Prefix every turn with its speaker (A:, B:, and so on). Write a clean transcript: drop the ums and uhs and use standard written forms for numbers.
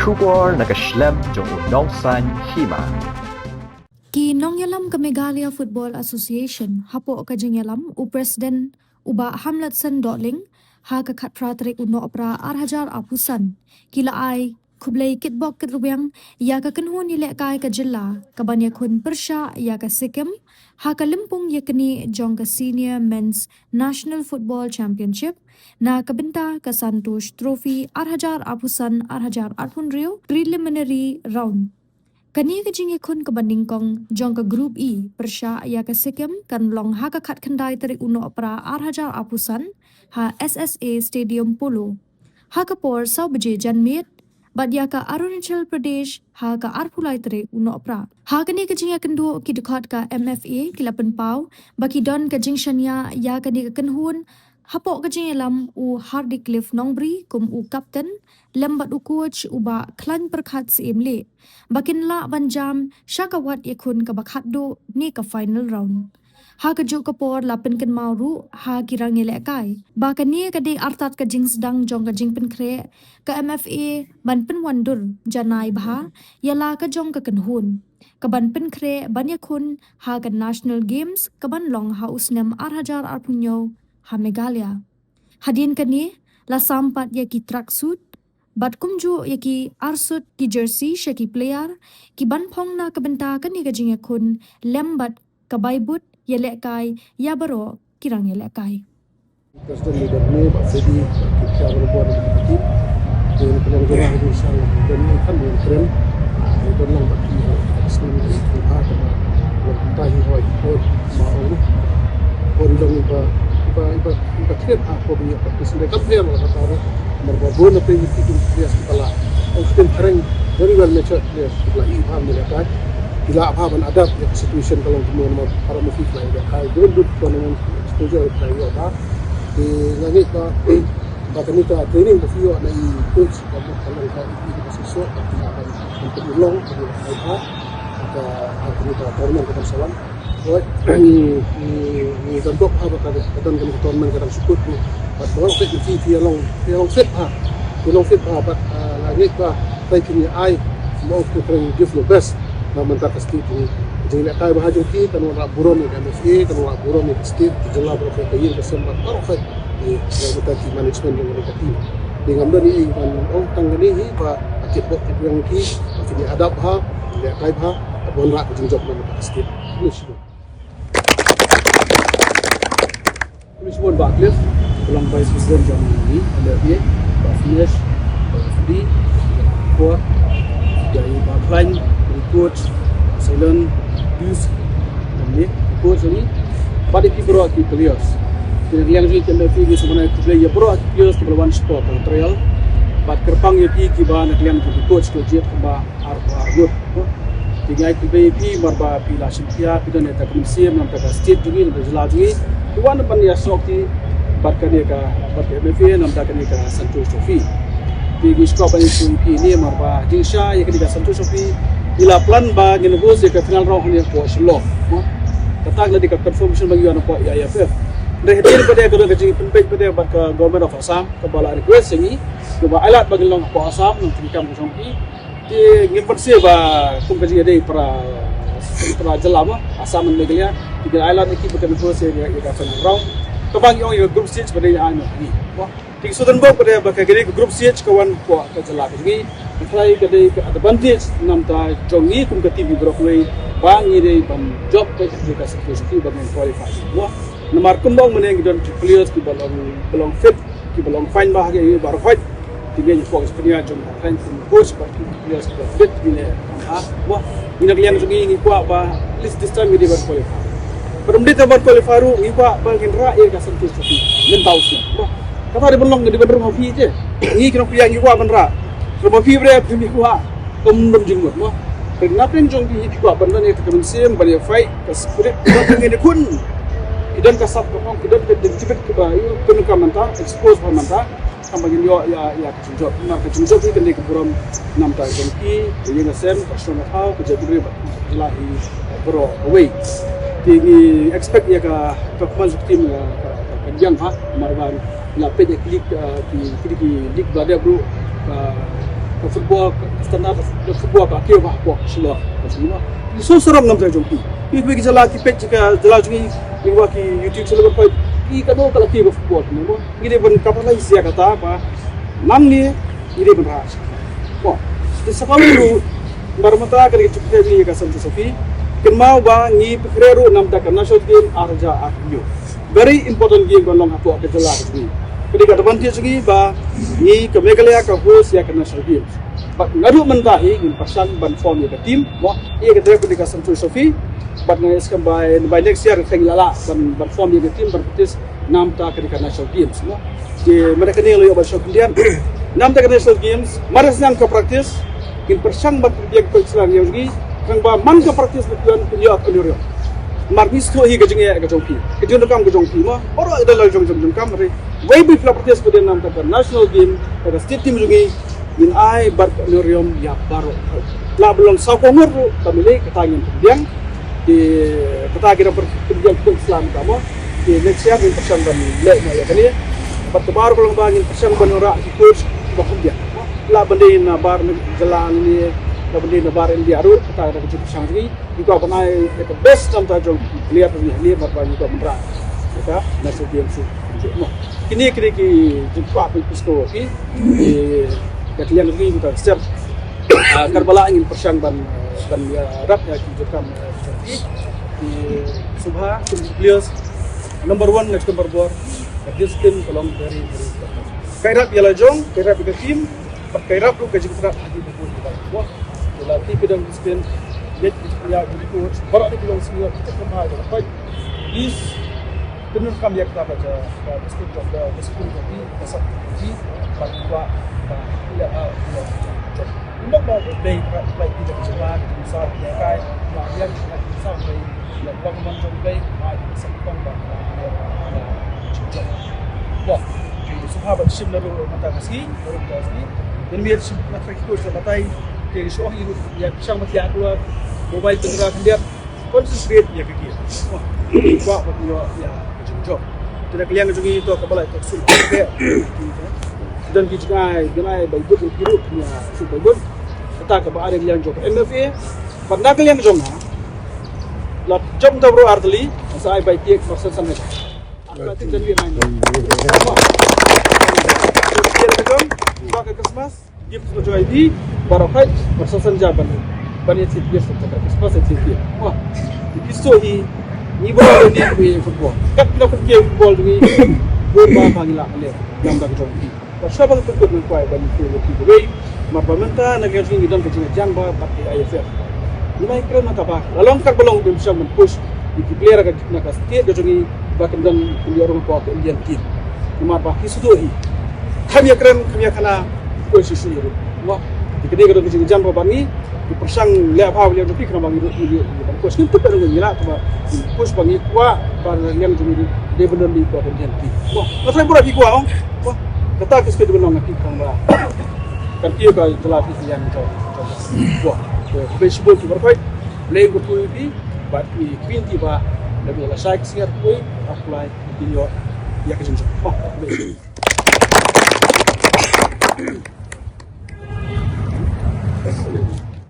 A: Shubor nakaslem jong unongsan Hima.
B: Ki nong yalam ka Meghalaya Football Association hapo ka jeng yalam u Presiden uba Hamlet Sen Dotling ha ka khat pratrik uno opera arhajar apusan kila ai kublai kitbok kitrubyang ya ka kenhun ile kai ka jilla ka banya kun persha ya ka Sikkim ha ka limpung yakni jong ka Senior Men's National Football Championship na kabinta ka Santosh Trophy arhajar apusan arhajar arpunrio preliminary round. Kani ka jingi kun ka banding kong jong ka group E persya ya ka Sikkim kan long ha ka khat khandai tarik uno opera arhajar apusan ha SSA Stadium Polo. Ha ka por sau baje janmit bad ya ka Arunachal Pradesh ha ka arpulai tarik uno opera. Ha kani ka jingi kendu ki dekat ka MFA kilapan pau baki don ka jing shanya ya kani ka kenhun hapo ka jingi lam u Hardik Cliff Nongbri kum u kapten lembat u coach uba klan perkhat si imle. Bakin la banjam syakawat yakun ka Khatduh ni ka final round. Ha ka juk kapor lapen kan mauru ha kirang ngele kai. Baka ni ka di artat ka jing sedang jong ka jing pen kre ka MFA ban pen wandur janai bha yala ka jong ka kenhun. Ka ban pen kre ban yakun ha ka National Games ka ban long ha usnem arhajar arpunyo ha Meghalaya. Hadin kani la sampat ya ki tracksuit bat kumju ya ki arsut ki jersey shaki player ki ban phong na kabenta kani ka jinga kun lembat ka baibut ya lekai ya baro kirang ya lekai.
C: Presiden leader ni Pak Sedi kita berbuat begitu dengan penyelenggaraan insyaallah dan ini kan keren dan yang bagi Islam itu ada kita hidup ikut mau orang iba kira apa punya presiden kapten lah kata orang berbabon apa itu dia kepala orang keren very well matured dia sebelah paham dia kan tidak paham ada situation kalau semua para mufik lah dia kai dulu dengan setuju dari apa di langit bahkan kita training before na coach kamu kalau itu sesuatu tidak akan untuk ulang apa kita tournament kita salam ni bentuk apa kata kita tournament kita syukur tu baru kita fit long fit langit taking your eye mau to try give your best na mentak skit ni jadi kai bahaju ki kan wala buron ni MFA kan wala buron ni skit jela berapa kali kesempat baru fai di mentak management yang mereka tim dengan dari kan tang ni ba akit bok yang ki jadi adab ha dia kai ha bon rak jinjok na mentak skit ni semua Presiden Pak Cliff, Pulang Vice President John Lynti, LFA, Pak Finish, Pak Fudi, Kuat, dari Pak Klein, dari Coach, Silent, Dus, dan ni, Coach ni, pada kita berat kita players. Jadi yang juga LFA ni sebenarnya player berat players kita lawan sport atau trial. Pada kerpang yang kita nak yang kita coach jet keba argut. Tinggal kita BP marba pila simpia, kita nak tak musim, nak tak state juga, nak jelas juga. Tuan pan ya sokti barkane ka barke MFA nam da kane ka Santosh Trophy di gisko pa ni ni marba jingsha ya kane ka Santosh Trophy ila plan ba ngene go se ka final round ni ko shlo tatag la di ka confirmation bagi ana ko IFF de hedir pada ka ka jing penpej pada barka government of Assam ka bala request ni ko ba alat bagi long ko Assam nam tikam sompi di ngimperse ba kum ka jing dei para jelama Assam dan Meghalaya tiga island ini bukan proses yang akan round. Kebang yang group stage pada yang ini. Wah, di Southern Bob pada bahagian group stage kawan kuat kejelak ini. Try kedai advantage namta jongi kum ketibi berkuai bang ini bang job kita sesuatu bang qualify. Wah, nomor kembang mana yang kita players kita belum fit, kita belum fine bahagian ini baru fight. Tiga yang fokus punya jom kan coach bagi players kita fit ini. Wah, ini kalian jongi ini kuat bah list this time ini baru qualify. Perumdi tabar kualifaru iba bangin rakyat ka Santosh Trophy men tausnya wah kata dia belong di bener mafi je ni kena piang iwa benra rumah fi bre pimi kuha komdom jingmut wah kenapa yang jong di kuha bener ni tekan sim bani fight ka spirit ka ngene kun idan ka sab ka idan ka jibet ka bayu kun ka manta expose pa manta kambagin yo ya kejunjok mar kejunjok ni kene keburam nam ta jongki yang sem ka shona thau ka jabri ba lahi bro away tinggi expect ya ka performance tim kanjang ha marban la pe de klik ki lig bade bro football standard football ka kio ba ko shilo shilo so seram nam ta jompi ki ki jala ki page ka jala jungi ki wa ki youtube channel ko ki ka do kala ki football mo ni de ban kapala isia kata ba nam ni ni de ban ha ko de sakalu barmata ka ki chukte ni ka samse sofi kenmau ba ni pekrero nam ta ka national game arja akyo very important game ban long ha ko ka jala ni ketika advantage lagi ba ni ke Meghalaya ka host ya ke national games but ngadu mentahi in pasang ban form ya ke team mo ia ke direct ketika Santosh Sofi but ngai skam by next year theng lala ban form ya ke team berpetis nam ta ketika national games mo di mereka ni lo ba show kemudian nam ta ke national games maras nang ke praktis in pasang ban dia ke Islam ya lagi kang ba man ke praktis betuan punya anurio marnis to hi gajing ya gajong pi kejun kam gajong pi mo oro adalah jong kam re way before practice ko din nam ta national game pada state team jungi in ai bar norium ya baro la belum sa ko ngor tamile katangin diang di katagina per diang ko Islam kamo di next year in persen ban le na ya kani pat bar ko lang bangin persen ban ora di coach ba dia la bande na bar jalan ni la bande na bar India ru kata ada persen jungi iko panai the best nam ta jong lihat ni bar ban ko mendra kita national game su mo kini ki jumpa pisto ki kalian lagi kita setiap Karbala ingin persiang ban rap ya ki jukam di subha players number 1 next number 4 this team along very kairap ya lajong kairap ke team kairap lu ke jikra di betul wah latih pedang discipline yet ya di coach barak di belong semua kita kembali dapat this benar kami yang kita baca diskusi tadi pasal ini bahwa ya untuk baik baik tidak cepat bisa diakai kemudian bisa baik dan bangunan jauh baik bisa dikembang wah jadi sahabat sim lalu mata kasih dan biar nak ikut selatai dari soal itu yang sang mati keluar mobile pengerak dia konsentrate ya kekir wah buat ya job. Tidak kalian juga itu kebalai tak sulit. Dan kita genai baik betul kiri punya super good. Kita kebalai kalian job MFA. Pada kalian job na, lah job tu bro artli. Saya baik tiak masa sana. Arti jadi main. Kita job, pakai Christmas, gift untuk ID, barokai masa sana ban. Banyak sih biasa kita Christmas sih. Wah, itu ni boleh ni punya football. Kat nak pergi football ni, boleh panggil lah yang dah jom ni. Pasal apa football ni kuai bani tu lebih baik. Mapamenta nak yang sini dalam kecil jangba pakai IFF. Ni mai keren mata pak. Lalu kat belong bisa push di player agak nak state jom ni bahkan dan punya orang tua ke Indian team. Cuma pak itu hi. Kami keren kami kena push isu ini. Wah, di kedai kalau kecil jangba bani di persang lihat apa yang lebih kena bagi dia push ni tu perlu ngelak cuma push bagi kuat pada yang jadi dia benar di kuat dan henti wah macam pula di kuat wah kata kes kedua nak kikang lah kan dia kalau telah yang jauh wah baseball tu berkait play good tu di but di queen tiba lebih lah saya siap tu apply di dia ya kejumpa